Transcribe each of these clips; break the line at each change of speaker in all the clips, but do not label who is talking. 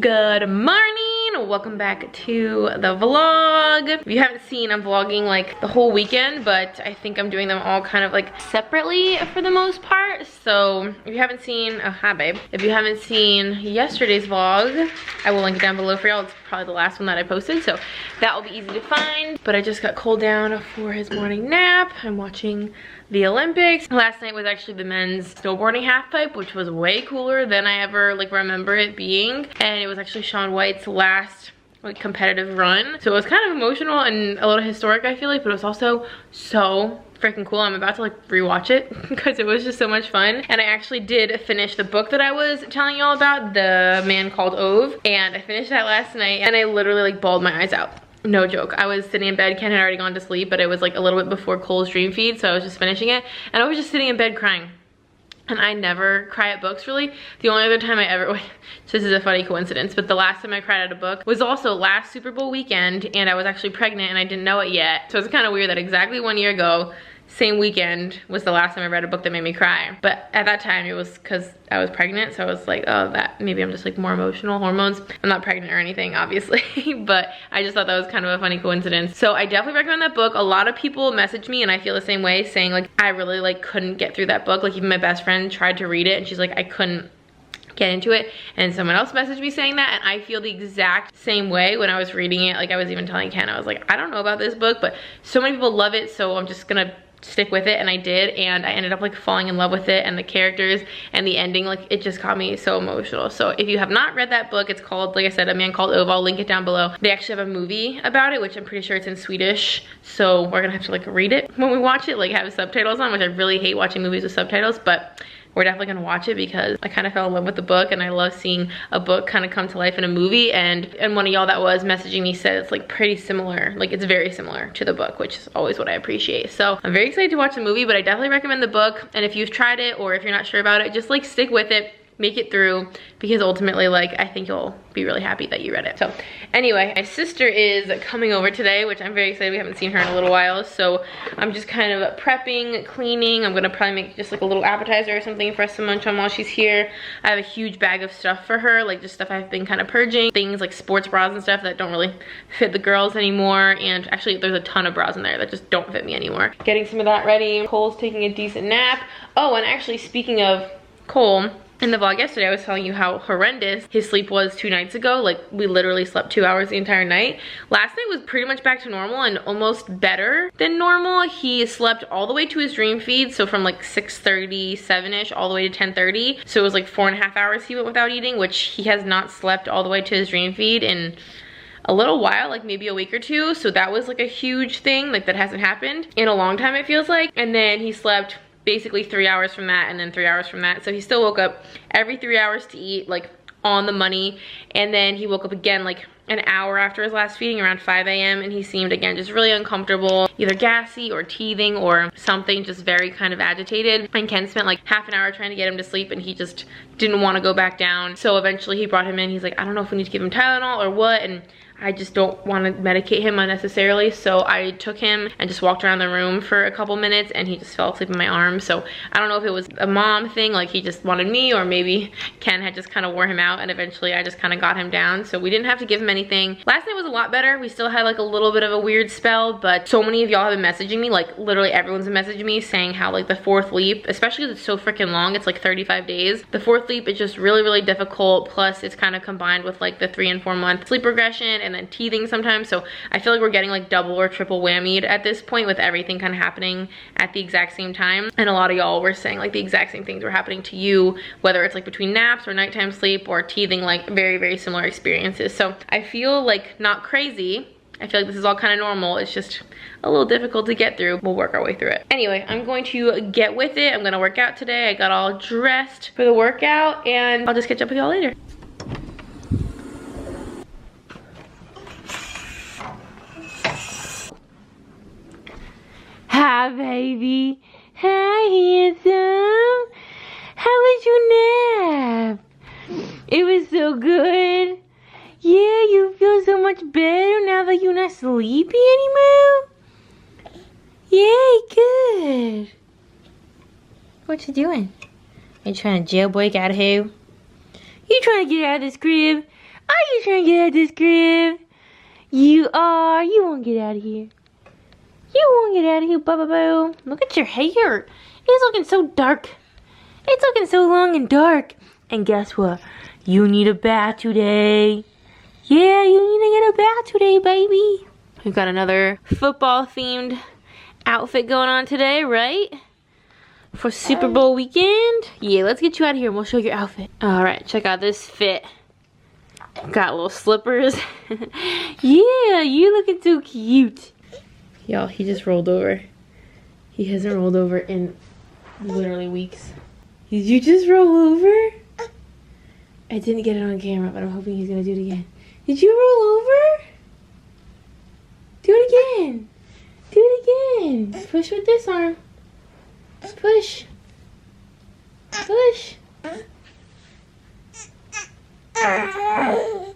Good morning, welcome back to the vlog. If you haven't seen, I'm vlogging like the whole weekend, but I think I'm doing them all kind of like separately for the most part. So if you haven't seen, oh hi babe. If you haven't seen yesterday's vlog, I will link it down below for y'all. It's probably the last one that I posted, so that will be easy to find. But I just got Cole down for his morning nap. I'm watching the Olympics. Last night was actually the men's snowboarding half pipe, which was way cooler than I ever like remember it being. And it was actually Shaun White's last like competitive run. So it was kind of emotional and a little historic, I feel like, but it was also so freaking cool. I'm about to like rewatch it because it was just so much fun. And I actually did finish the book that I was telling y'all about, The Man Called Ove, and I finished that last night and I literally like bawled my eyes out. No joke. I was sitting in bed. Ken had already gone to sleep, but it was like a little bit before Cole's dream feed, so I was just finishing it and I was just sitting in bed crying. And I never cry at books, really. The only other time I ever, this is a funny coincidence, but the last time I cried at a book was also last Super Bowl weekend, and I was actually pregnant and I didn't know it yet. So it's kind of weird that exactly 1 year ago, same weekend, was the last time I read a book that made me cry. But at that time it was because I was pregnant, so I was like, oh, that maybe I'm just like more emotional, hormones. I'm not pregnant or anything, obviously, but I just thought that was kind of a funny coincidence. So I definitely recommend that book. A lot of people message me, and I feel the same way, saying like, I really like couldn't get through that book. Like even my best friend tried to read it and she's like, I couldn't get into it. And someone else messaged me saying that, and I feel the exact same way when I was reading it. Like I was even telling Ken, I was like, I don't know about this book, but so many people love it, so I'm just gonna stick with it. And I did, and I ended up like falling in love with it, and the characters and the ending, like it just got me so emotional. So if you have not read that book, it's called, like I said, A Man Called Ove. I'll link it down below. They actually have a movie about it, which I'm pretty sure it's in Swedish, so we're gonna have to like read it when we watch it, like have subtitles on, which I really hate watching movies with subtitles, but we're definitely gonna watch it because I kind of fell in love with the book, and I love seeing a book kind of come to life in a movie. And one of y'all that was messaging me said it's like pretty similar, like it's very similar to the book, which is always what I appreciate. So I'm very excited to watch the movie, but I definitely recommend the book. And if you've tried it, or if you're not sure about it, just like stick with it, make it through, because ultimately like I think you'll be really happy that you read it. So anyway, my sister is coming over today, which I'm very excited. We haven't seen her in a little while, so I'm just kind of prepping, cleaning. I'm gonna probably make just like a little appetizer or something for us to munch on while she's here. I have a huge bag of stuff for her, like just stuff I've been kind of purging, things like sports bras and stuff that don't really fit the girls anymore. And actually there's a ton of bras in there that just don't fit me anymore. Getting some of that ready. Cole's taking a decent nap. Oh, and actually speaking of Cole, in the vlog yesterday, I was telling you how horrendous his sleep was 2 nights ago. Like, we literally slept 2 hours the entire night. Last night was pretty much back to normal and almost better than normal. He slept all the way to his dream feed, so from like 6:37ish all the way to 10:30. So it was like 4.5 hours he went without eating, which he has not slept all the way to his dream feed in a little while, like maybe a week or two. So that was like a huge thing, like that hasn't happened in a long time, it feels like. And then he slept basically 3 hours from that, and then 3 hours from that. So he still woke up every 3 hours to eat, like on the money. And then he woke up again like an hour after his last feeding, around 5 a.m. and he seemed again just really uncomfortable, either gassy or teething or something, just very kind of agitated. And Ken spent like half an hour trying to get him to sleep, and he just didn't want to go back down. So eventually he brought him in. He's like, I don't know if we need to give him Tylenol or what, and I just don't want to medicate him unnecessarily. So I took him and just walked around the room for a couple minutes, and he just fell asleep in my arms. So I don't know if it was a mom thing, like he just wanted me, or maybe Ken had just kind of wore him out, and eventually I just kind of got him down. So we didn't have to give him anything. Last night was a lot better. We still had like a little bit of a weird spell, but so many of y'all have been messaging me, like literally everyone's been messaging me saying how like the 4th leap, especially because it's so freaking long, it's like 35 days. The 4th leap is just really, really difficult. Plus it's kind of combined with like the 3 and 4 month sleep regression and then teething sometimes. So I feel like we're getting like double or triple whammied at this point, with everything kind of happening at the exact same time. And a lot of y'all were saying like the exact same things were happening to you, whether it's like between naps or nighttime sleep or teething, like very, very similar experiences. So I feel like not crazy. I feel like this is all kind of normal. It's just a little difficult to get through. We'll work our way through it. Anyway, I'm going to get with it. I'm gonna work out today. I got all dressed for the workout, and I'll just catch up with y'all later. Hi, baby. Hi, handsome. How was your nap? It was so good. Yeah, you feel so much better now that you're not sleepy anymore? Yay, good. What you doing? Are you trying to jailbreak out of here? You trying to get out of this crib? Are you trying to get out of this crib? You are. You won't get out of here. You won't get out of here, boo. Look at your hair. It's looking so dark. It's looking so long and dark. And guess what? You need a bath today. Yeah, you need to get a bath today, baby. We've got another football-themed outfit going on today, right? For Super Bowl weekend. Yeah, let's get you out of here and we'll show your outfit. All right, check out this fit. Got little slippers. Yeah, you looking so cute. Y'all, he just rolled over. He hasn't rolled over in literally weeks. Did you just roll over? I didn't get it on camera, but I'm hoping he's gonna do it again. Did you roll over? Do it again. Do it again. Push with this arm. Push. Push. Come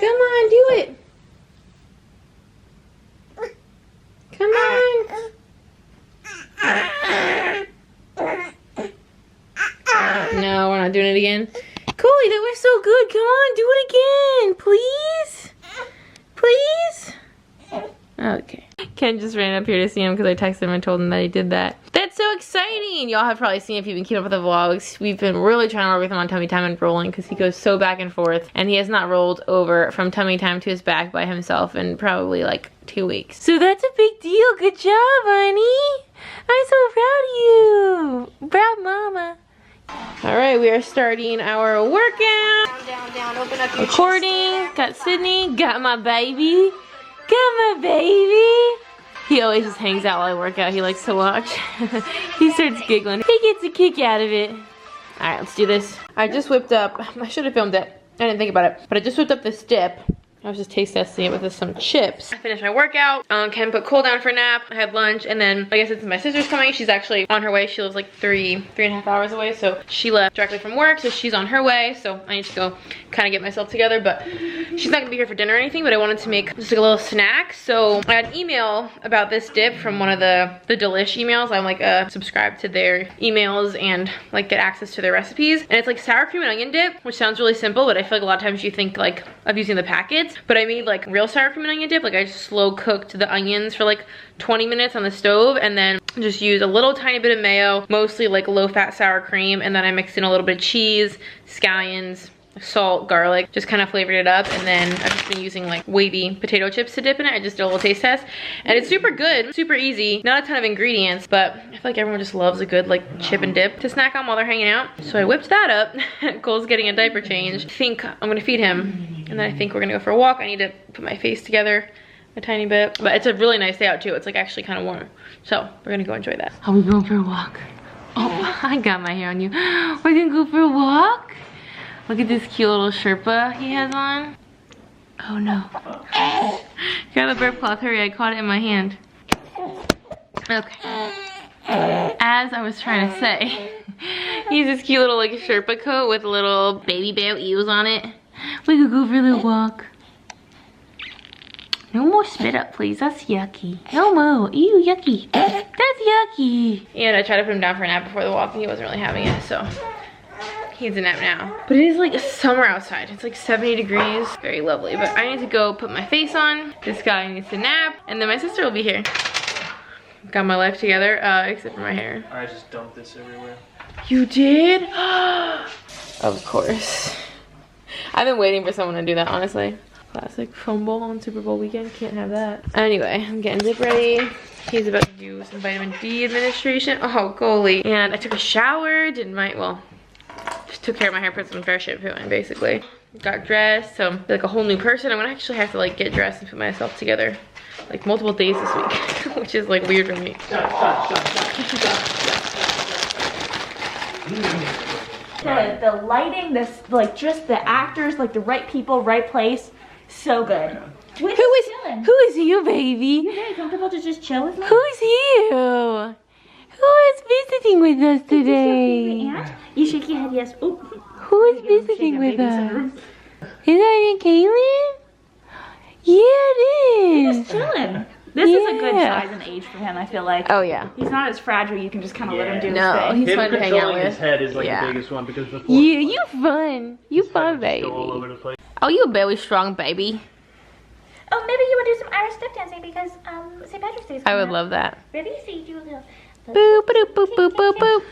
on, do it. Come on. No, we're not doing it again. Coley, that was so good. Come on, do it again, please. Please. Okay. Ken just ran up here to see him because I texted him and told him that he did that. That's so exciting. Y'all have probably seen if you've been keeping up with the vlogs. We've been really trying to work with him on tummy time and rolling because he goes so back and forth. And he has not rolled over from tummy time to his back by himself in probably like 2 weeks. So that's a big deal. Good job, honey. I'm so proud of you. Proud mama. All right, we are starting our workout.
Down, open up your
Recording. Got Sydney. Got my baby. Got my baby. He always just hangs out while I work out. He likes to watch. He starts giggling. He gets a kick out of it. All right, let's do this. I just whipped up. I should have filmed it. I didn't think about it, but I just whipped up this dip. I was just taste testing it with some chips. I finished my workout. Ken put Cole down for a nap. I had lunch, and then I guess since my sister's coming, she's actually on her way. She lives like three and a half hours away, so she left directly from work, so she's on her way. So I need to go kind of get myself together, but she's not gonna be here for dinner or anything. But I wanted to make just like a little snack. So I had an email about this dip from one of the Delish emails. I'm like subscribed to their emails and like get access to their recipes. And it's like sour cream and onion dip, which sounds really simple, but I feel like a lot of times you think like of using the packets. But I made like real sour cream and onion dip. Like I just slow cooked the onions for like 20 minutes on the stove and then just used a little tiny bit of mayo, mostly like low fat sour cream, and then I mixed in a little bit of cheese, scallions, salt, garlic, just kind of flavored it up. And then I've just been using like wavy potato chips to dip in it. I just did a little taste test and it's super good, super easy, not a ton of ingredients, but I feel like everyone just loves a good like chip and dip to snack on while they're hanging out. So I whipped that up. Cole's getting a diaper change. I think I'm gonna feed him and then I think we're gonna go for a walk. I need to put my face together a tiny bit, but it's a really nice day out too. It's like actually kind of warm, so we're gonna go enjoy that. Are we going for a walk? Oh, I got my hair on you. We're gonna go for a walk. Look at this cute little Sherpa he has on. Oh no. Grab a burp cloth, hurry, I caught it in my hand. Okay. As I was trying to say, he has this cute little like Sherpa coat with little baby bear eels on it. We could go for a little walk. No more spit up, please. That's yucky. No more. Ew, yucky. That's yucky. And I tried to put him down for a nap before the walk and he wasn't really having it, so he needs a nap now. But it is like summer outside. It's like 70 degrees. Very lovely. But I need to go put my face on. This guy needs to nap. And then my sister will be here. Got my life together, except for my hair.
I just dumped this everywhere.
You did? Of course. I've been waiting for someone to do that, honestly. Classic foam bowl on Super Bowl weekend. Can't have that. Anyway, I'm getting Dip ready. He's about to do some vitamin D administration. Oh, golly. And I took a shower. Just took care of my hair, put some fresh shampoo in, basically. Got dressed, so I'm like a whole new person. I'm gonna actually have to like get dressed and put myself together like multiple days this week, which is like weird for me.
The lighting, like just the actors, like the right people, right place, so good.
Who is you, baby?
You very comfortable to just chill with me?
Who's you? Who is visiting with us today?
You shake your head, yes. Ooh.
Who is visiting with us? Is that Aunt Kaylin? Yeah, it is.
Just chilling. This is a good size and age for him, I feel like.
Oh yeah.
He's not as fragile, you can just kind of let him do his
No,
thing.
he's
Him
fun to hang out
controlling
with.
his head is like the biggest one because before.
Yeah, you fun. You fun, baby.
Go all over the place.
Oh, you a very strong baby.
Oh, maybe you would do some Irish step dancing because St. Patrick's Day is
I
coming
would
up.
love that.
Ready? So you do a little...
Boop, boop, boop, boop, boop, boop.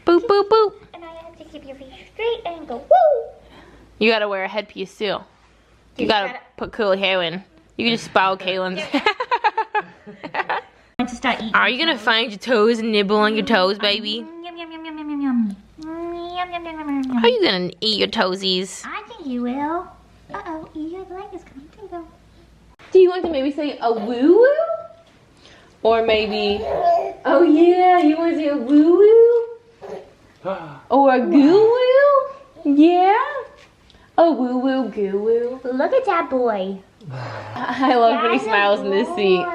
Boop, boop, boop.
And I have to keep your feet straight and go, woo!
You gotta wear a headpiece too. You gotta put cool hair in. You can just spoil Kaylin's.
To start eating.
Are you gonna find your toes and nibble on your toes, baby?
Yum, yum, yum, yum, yum, yum, yum. Yum, yum, yum, yum, yum.
Are you gonna eat your toesies?
I think you will. Uh-oh, your leg is coming through.
Do you want to maybe say a woo woo? Or maybe, oh yeah, you want to say a woo woo? Or a goo woo? Yeah? A woo woo goo woo.
Look at that boy.
I love when he smiles in this seat.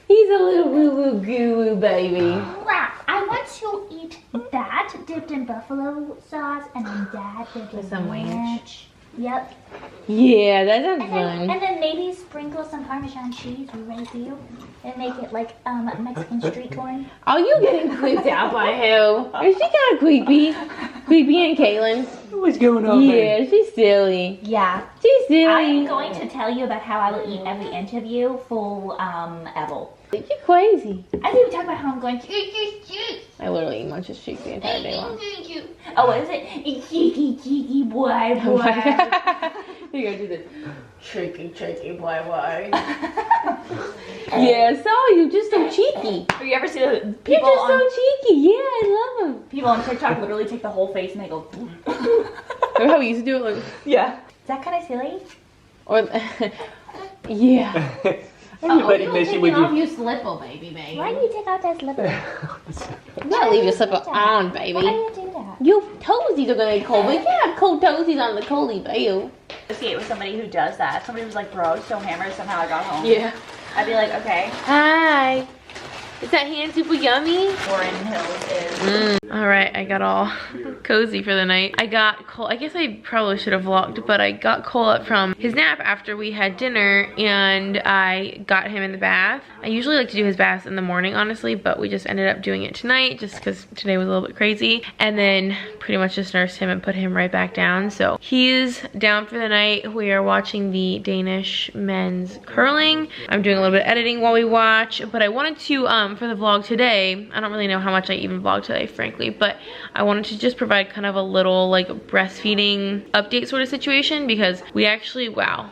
He's a little woo woo goo woo baby.
Wow, I want to eat that dipped in buffalo sauce and then that dipped in
some
ranch. Yep.
Yeah, that sounds fun.
And then maybe sprinkle some Parmesan cheese right there and make it like Mexican street corn.
Are you getting creeped out by who? Is she kind of creepy? Creepy and Kaylin?
What's going on,
Yeah, she's silly.
Yeah.
She's silly.
I'm going to tell you about how I will eat every inch of you full edible.
You're crazy.
I didn't even talk about how I'm going to
I literally eat munches cheek the entire day long.
Oh, what is it? Cheeky boy.
You gotta do the cheeky boy boy. Yeah, so you just so cheeky.
Have you ever seen
You're
people
just
on
so cheeky. Yeah, I love them.
people on TikTok literally take the whole face and they go?
Remember how we used to do it? Like,
Yeah. Is that kind of silly?
or yeah.
Everybody messing with you.
your slipper, baby.
Why do you take out that slipper?
You gotta leave your slipper on,
Why
baby.
do you do that?
Your toesies are gonna get cold, but you can't have cold toesies on the coldy bail.
Associate with somebody who does that. Somebody who's like, bro, so hammered. Somehow I got home.
Yeah.
I'd be like, okay.
Hi. Is that hand super yummy?
Warren Hills is.
All right, I got all cozy for the night. I got Cole, I guess I probably should have vlogged, but I got Cole up from his nap after we had dinner and I got him in the bath. I usually like to do his baths in the morning, honestly, but we just ended up doing it tonight just because today was a little bit crazy. And then pretty much just nursed him and put him right back down. So he's down for the night. We are watching the Danish men's curling. I'm doing a little bit of editing while we watch, but I wanted to, for the vlog today, I don't really know how much I even vlogged today, frankly, but I wanted to just provide kind of a little like breastfeeding update sort of situation because we actually, wow.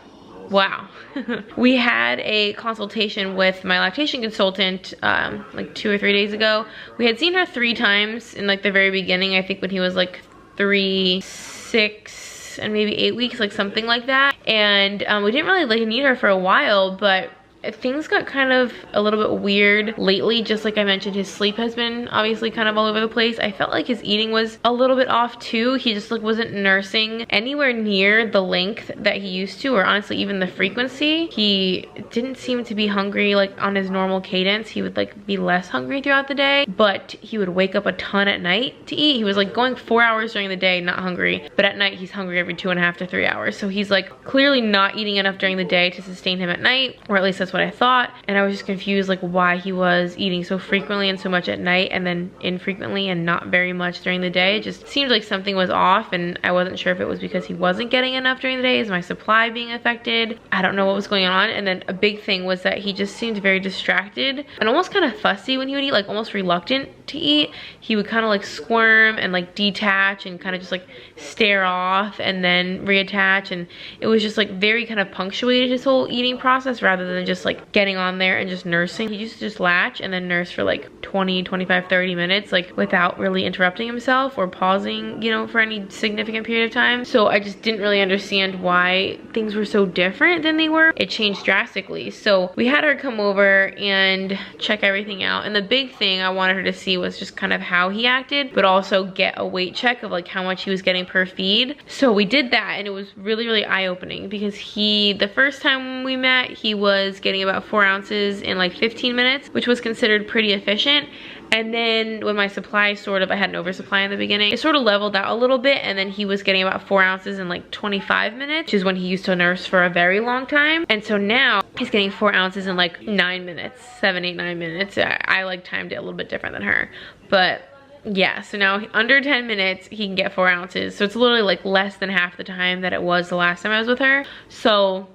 We had a consultation with my lactation consultant like 2 or 3 days ago. We had seen her 3 times in like the very beginning, I think when he was like 3, 6, and maybe 8 weeks, like something like that. And we didn't really like need her for a while, but things got kind of a little bit weird lately. Just like I mentioned, his sleep has been obviously kind of all over the place. I felt like his eating was a little bit off too. He just like wasn't nursing anywhere near the length that he used to, or honestly even the frequency. He didn't seem to be hungry like on his normal cadence. He would like be less hungry throughout the day, but he would wake up a ton at night to eat. He was like going 4 hours during the day not hungry, but at night he's hungry every 2.5 to 3 hours. So he's like clearly not eating enough during the day to sustain him at night, or at least that's what I thought. And I was just confused like why he was eating so frequently and so much at night and then infrequently and not very much during the day. It just seemed like something was off, and I wasn't sure if it was because he wasn't getting enough during the day. Is my supply being affected? I don't know what was going on. And then a big thing was that he just seemed very distracted and almost kind of fussy when he would eat, like almost reluctant to eat. He would kind of like squirm and like detach and kind of just like stare off and then reattach, and it was just like very kind of punctuated his whole eating process rather than just like getting on there and just nursing. He used to just latch and then nurse for like 20, 25, 30 minutes like without really interrupting himself or pausing, you know, for any significant period of time. So I just didn't really understand why things were so different than they were. It changed drastically. So we had her come over and check everything out, and the big thing I wanted her to see was just kind of how he acted, but also get a weight check of like how much he was getting per feed. So we did that, and it was really, really eye-opening because the first time we met, he was getting getting about 4 ounces in like 15 minutes, which was considered pretty efficient. And then when my supply I had an oversupply in the beginning, it sort of leveled out a little bit, and then he was getting about 4 ounces in like 25 minutes, which is when he used to nurse for a very long time. And so now he's getting 4 ounces in like 9 minutes, 7, 8, 9 minutes. I like timed it a little bit different than her, but yeah, so now under 10 minutes he can get 4 ounces. So it's literally like less than half the time that it was the last time I was with her. So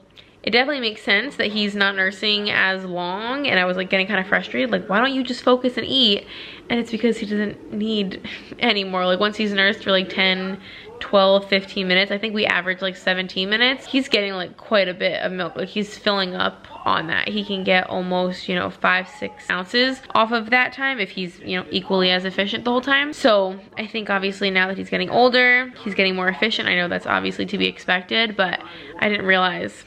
it definitely makes sense that he's not nursing as long, and I was like getting kind of frustrated, like, why don't you just focus and eat? And it's because he doesn't need anymore. Like once he's nursed for like 10, 12, 15 minutes, I think we average like 17 minutes, he's getting like quite a bit of milk. Like he's filling up on that. He can get almost, you know, 5, 6 ounces off of that time if he's, you know, equally as efficient the whole time. So I think obviously now that he's getting older, he's getting more efficient. I know that's obviously to be expected, but I didn't realize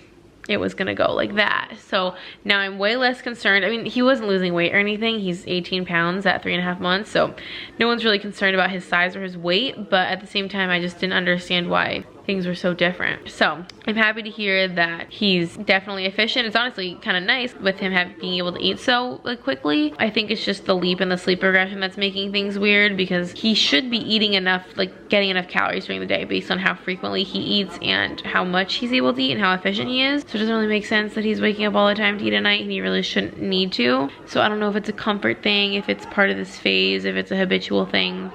it was gonna go like that. So now I'm way less concerned. I mean, he wasn't losing weight or anything. He's 18 pounds at 3.5 months, so no one's really concerned about his size or his weight, but at the same time I just didn't understand why things were so different. So I'm happy to hear that he's definitely efficient. It's honestly kind of nice with him being able to eat so like quickly. I think it's just the leap in the sleep progression that's making things weird, because he should be eating enough, like getting enough calories during the day based on how frequently he eats and how much he's able to eat and how efficient he is. So it doesn't really make sense that he's waking up all the time to eat at night, and he really shouldn't need to. So I don't know if it's a comfort thing, if it's part of this phase, if it's a habitual thing.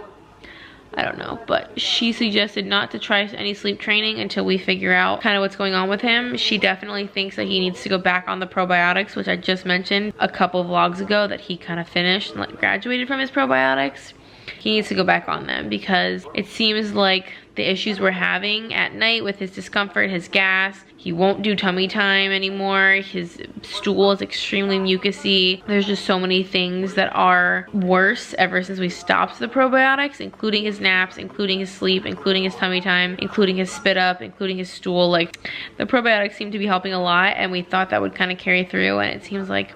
I don't know, but she suggested not to try any sleep training until we figure out kind of what's going on with him. She definitely thinks that he needs to go back on the probiotics, which I just mentioned a couple of vlogs ago that he kind of finished and like graduated from his probiotics. He needs to go back on them because it seems like the issues we're having at night with his discomfort, his gas, he won't do tummy time anymore, his stool is extremely mucousy. There's just so many things that are worse ever since we stopped the probiotics, including his naps, including his sleep, including his tummy time, including his spit up, including his stool. Like the probiotics seem to be helping a lot, and we thought that would kind of carry through, and it seems like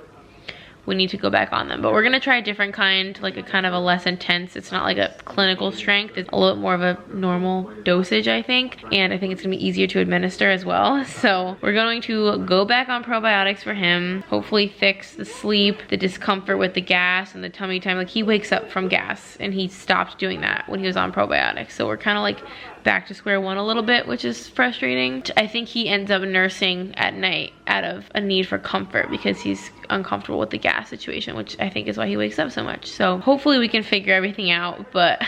we need to go back on them. But we're gonna try a different kind, like a kind of a less intense. It's not like a clinical strength. It's a little bit more of a normal dosage, I think. And I think it's gonna be easier to administer as well. So we're going to go back on probiotics for him, hopefully fix the sleep, the discomfort with the gas and the tummy time. Like he wakes up from gas, and he stopped doing that when he was on probiotics. So we're kind of like back to square one a little bit, which is frustrating. I think he ends up nursing at night out of a need for comfort because he's uncomfortable with the gas situation, which I think is why he wakes up so much. So hopefully we can figure everything out, but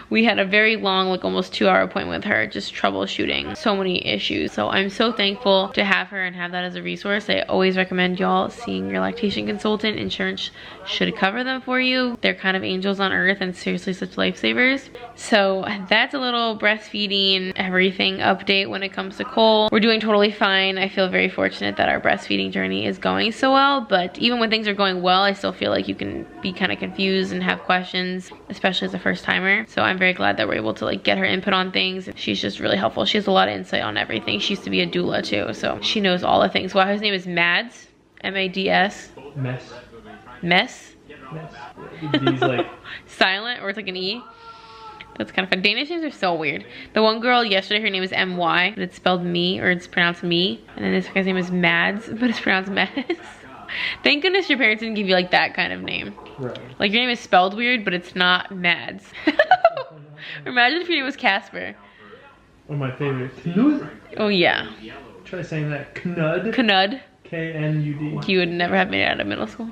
we had a very long, like almost 2-hour appointment with her, just troubleshooting so many issues. So I'm so thankful to have her and have that as a resource. I always recommend y'all seeing your lactation consultant. Insurance should cover them for you. They're kind of angels on earth and seriously such lifesavers. So that's a little breastfeeding everything update when it comes to Cole. We're doing totally fine. I feel very fortunate that our breastfeeding journey is going so well, but even when things are going well, I still feel like you can be kind of confused and have questions, especially as a first timer. So I'm very glad that we're able to like get her input on things. She's just really helpful. She has a lot of insight on everything. She used to be a doula too, so she knows all the things. Wow, his name is Mads, M-A-D-S.
Mess.
Mess?
Mess. He's like
silent, or it's like an E. That's kind of fun. Danish names are so weird. The one girl yesterday, her name is M-Y, but it's spelled me, or it's pronounced me. And then this guy's name is Mads, but it's pronounced Mess. Thank goodness your parents didn't give you like that kind of name.
right.
Like your name is spelled weird, but it's not Mads. Imagine if your name was Casper.
One of my favorites. Knud?
Oh yeah.
Try saying that. Knud.
Knud.
K-N-U-D.
You would never have made it out of middle school.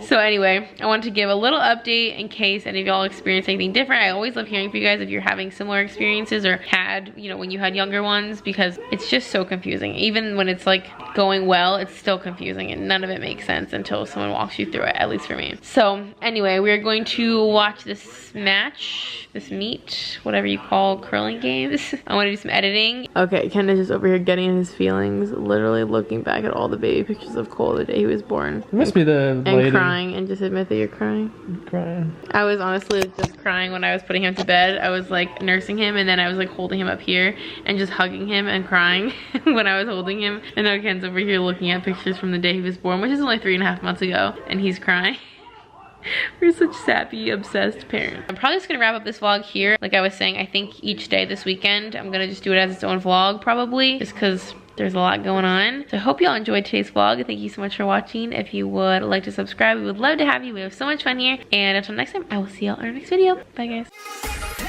So anyway, I wanted to give a little update in case any of y'all experience anything different. I always love hearing from you guys if you're having similar experiences or had, you know, when you had younger ones, because it's just so confusing. Even when it's like going well, it's still confusing and none of it makes sense until someone walks you through it, at least for me. So anyway, we're going to watch this match, this meet, whatever you call curling games. I want to do some editing. Okay, Ken is just over here getting in his feelings, literally looking back at all the baby pictures of Cole the day he was born.
It must be the lady.
And crying, and just admit that you're crying.
I'm crying.
I was honestly just crying when I was putting him to bed. I was like nursing him, and then I was like holding him up here and just hugging him and crying when I was holding him. And now Ken's over here looking at pictures from the day he was born, which is only 3.5 months ago, and he's crying. We're such sappy, obsessed parents. I'm probably just gonna wrap up this vlog here. Like I was saying, I think each day this weekend, I'm gonna just do it as its own vlog probably, just cause there's a lot going on. So I hope y'all enjoyed today's vlog. Thank you so much for watching. If you would like to subscribe, we would love to have you. We have so much fun here. And until next time, I will see y'all in our next video. Bye guys.